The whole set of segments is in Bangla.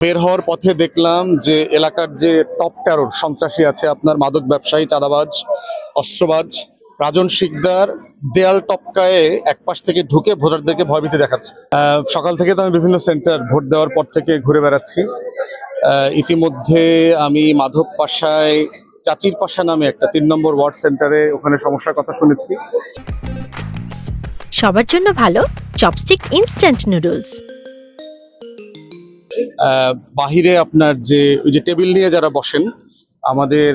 বের হওয়ার পথে দেখলাম যে এলাকার যে টপ টেরর সন্ত্রাসী আছে, আপনার মাদক ব্যবসায়ী, চাঁদাবাজ, অস্ত্রবাজ রাজন শিকদার দেয়াল টপকায়ে এক পাশ থেকে ঢুকে ভোটারদেরকে ভয়ভীতি দেখাচ্ছে। সকাল থেকে তো আমি বিভিন্ন সেন্টার ভোট দেওয়ার পর থেকে ঘুরে বেড়াচ্ছি। ইতিমধ্যে আমি মাধব পাশায় চাচির পাশা নামে একটা ৩ নম্বর ওয়ার্ড সেন্টারে ওখানে সমস্যার কথা শুনেছি। সবার জন্য ভালো চপস্টিক ইনস্ট্যান্ট নুডলস। বাহিরে আপনার যে ওই যে টেবিল নিয়ে যারা বসেন, আমাদের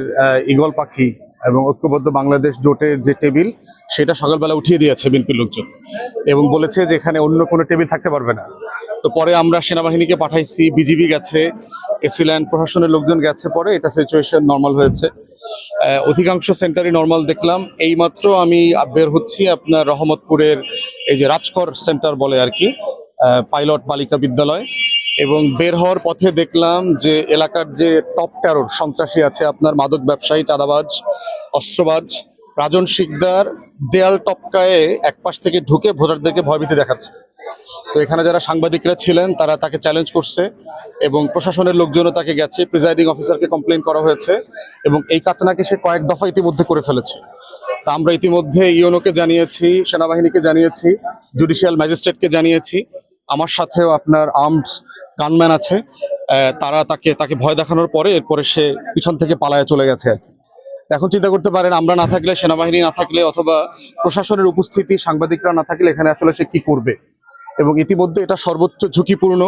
ঈগল পাখি এবং ঐক্যবদ্ধ বাংলাদেশ জোটের যে টেবিল, সেটা সকালবেলা উঠিয়ে দিয়েছে বিএনপির লোকজন এবং বলেছে যে এখানে অন্য কোনো টেবিল থাকতে পারবে না। তো পরে আমরা সেনাবাহিনীকে পাঠাইছি, বিজিবি গেছে, এসিল্যান্ড প্রশাসনের লোকজন গেছে, পরে এটা সিচুয়েশন নর্মাল হয়েছে। অধিকাংশ সেন্টারই নর্মাল দেখলাম। এইমাত্র আমি বের হচ্ছি আপনার রহমতপুরের এই যে রাজকর সেন্টার বলে আর কি, পাইলট বালিকা বিদ্যালয়, এবং বের হওয়ার পথে দেখলাম যে এলাকার যে টপ টেরর সন্ত্রাসী আছে, আপনার মাদক ব্যবসায়ী, চাঁদাবাজ, অস্ত্রবাজ রাজন শিকদার দেয়াল টপকায়ে এক পাশ থেকে ঢুকে ভোটারদেরকে ভয়ভীতি দেখাচ্ছে। তো এখানে যারা সাংবাদিকরা ছিলেন তারা তাকে চ্যালেঞ্জ করছে এবং প্রশাসনের লোকজনও তাকে গেছে, প্রিজাইডিং অফিসারকে কমপ্লেন করা হয়েছে এবং এই কাজটাকে সে কয়েক দফা ইতিমধ্যে করে ফেলেছে। তা আমরা ইতিমধ্যে ইউনোকে জানিয়েছি, সেনাবাহিনীকে জানিয়েছি, জুডিশিয়াল ম্যাজিস্ট্রেটকে জানিয়েছি। আমার সাথেও আপনার আর্মস গানম্যান আছে, তারা তাকে ভয় দেখানোর পরে এরপরে সে পিছন থেকে পালায়ে চলে গেছে আর কি। এখন চিন্তা করতে পারেন, আমরা না থাকলে, সেনাবাহিনী না থাকলে, অথবা প্রশাসনের উপস্থিতি, সাংবাদিকরা না থাকলে এখানে আসলে সে কি করবে। এবং ইতিমধ্যে এটা সর্বোচ্চ ঝুঁকিপূর্ণ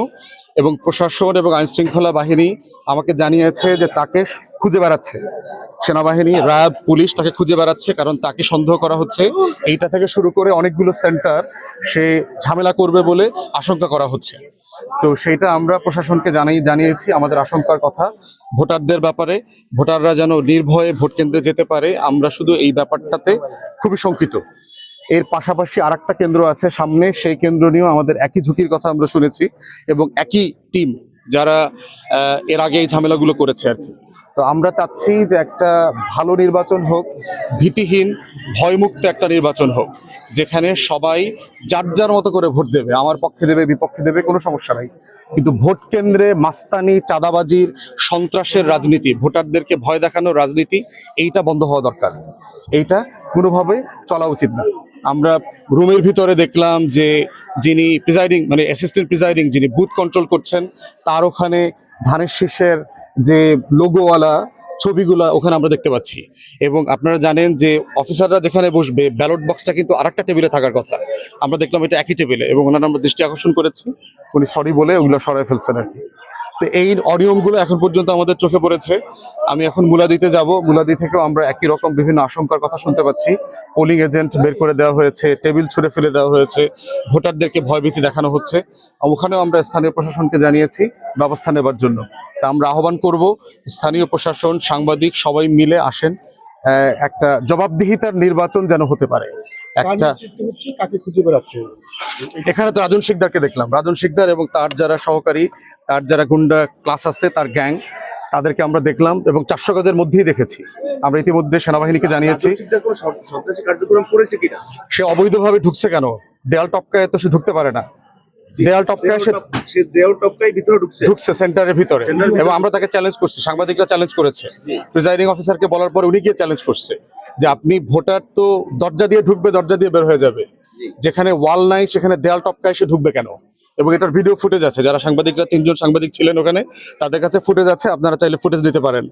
এবং প্রশাসন এবং আইনশৃঙ্খলা বাহিনী আমাকে জানিয়েছে যে তাকে খুঁজে বেড়াচ্ছে, সেনাবাহিনী, র্যাব, পুলিশ তাকে খুঁজে বেড়াচ্ছে, কারণ তাকে সন্দেহ করা হচ্ছে এইটা থেকে শুরু করে অনেকগুলো সেন্টার সে ঝামেলা করবে বলে আশঙ্কা করা হচ্ছে। তো সেইটা আমরা প্রশাসনকে জানিয়েছি আমাদের আশঙ্কার কথা ভোটারদের ব্যাপারে, ভোটাররা যেন নির্ভয়ে ভোট কেন্দ্রে যেতে পারে। আমরা শুধু এই ব্যাপারটাতে খুবই শঙ্কিত। এর পাশাপাশি আরেকটা কেন্দ্র আছে সামনে, সেই কেন্দ্র নিয়েও আমাদের একই ঝুঁকির কথা আমরা শুনেছি এবং একই টিম যারা এর আগে এই ঝামেলাগুলো করেছে আর কি। তো আমরা চাচ্ছি যে একটা ভালো নির্বাচন হোক, ভীতিহীন, ভয়মুক্ত একটা নির্বাচন হোক, যেখানে সবাই যার যার মতো করে ভোট দেবে, আমার পক্ষে দেবে, বিপক্ষে দেবে, কোনো সমস্যা নাই। কিন্তু ভোট কেন্দ্রে মাস্তানি, চাঁদাবাজির, সন্ত্রাসের রাজনীতি, ভোটারদেরকে ভয় দেখানোর রাজনীতি, এইটা বন্ধ হওয়া দরকার। এইটা কোনোভাবে চলা উচিত না। আমরা রুমের ভিতরে দেখলাম যে যিনি প্রিজাইডিং, মানে অ্যাসিস্ট্যান্ট প্রিজাইডিং, যিনি বুথ কন্ট্রোল করছেন, তার ওখানে ধানের শীষের যে লোগোওয়ালা ছবিগুলা ওখানে আমরা দেখতে পাচ্ছি। এবং আপনারা জানেন যে অফিসাররা যেখানে বসবে, ব্যালট বক্সটা কিন্তু আরেকটা টেবিলে থাকার কথা। আমরা দেখলাম এটা একই টেবিলে, এবং ওনার আমরা দৃষ্টি আকর্ষণ করেছি, উনি সরি বলে ওগুলো সরাই ফেলছেন আর কি। তো এই অনিয়মগুলো এখন পর্যন্ত আমাদের চোখে পড়েছে। আমি এখন মুলাদিতে যাব, মুলাদি থেকেও আমরা একই রকম বিভিন্ন আশঙ্কার কথা শুনতে পাচ্ছি। পোলিং এজেন্ট বের করে দেওয়া হয়েছে, টেবিল ছুঁড়ে ফেলে দেওয়া হয়েছে, ভোটারদেরকে ভয়ভীতি দেখানো হচ্ছে। ওখানেও আমরা স্থানীয় প্রশাসনকে জানিয়েছি ব্যবস্থা নেবার জন্য। তা আমরা আহ্বান করব, স্থানীয় প্রশাসন, সাংবাদিক সবাই মিলে আসেন, একটা জবাবদিহিতার নির্বাচন যেন হতে পারে। একটা এখানে তো রাজন শিকদারকে দেখলাম, রাজন শিকদার এবং তার যারা সহকারী, তার যারা গুন্ডা ক্লাস আছে, তার গ্যাং, তাদেরকে আমরা দেখলাম এবং ৪০০ গজের মধ্যেই দেখেছি। আমরা ইতিমধ্যে সেনাবাহিনীকে জানিয়েছি। সে অবৈধভাবে ঢুকছে কেন? দেয়াল টপকায় তো সে ঢুকতে পারে না। দেয়াল টপকায় ঢুকছে সেন্টারের ভিতরে, এবং আমরা তাকে চ্যালেঞ্জ করছি, সাংবাদিকরা চ্যালেঞ্জ করেছে, প্রিজাইডিং অফিসারকে বলার পর উনি গিয়ে চ্যালেঞ্জ করছে যে আপনি ভোটার তো দরজা দিয়ে ঢুকবে, দরজা দিয়ে বের হয়ে যাবে, যেখানে ওয়াল নাই সেখানে দেয়াল টপকায় সে ঢুকবে কেন? এবং এটার ভিডিও ফুটেজ আছে, যারা সাংবাদিকরা, ৩ জন সাংবাদিক ছিলেন ওখানে, তাদের কাছে ফুটেজ আছে, আপনারা চাইলে ফুটেজ নিতে পারেন।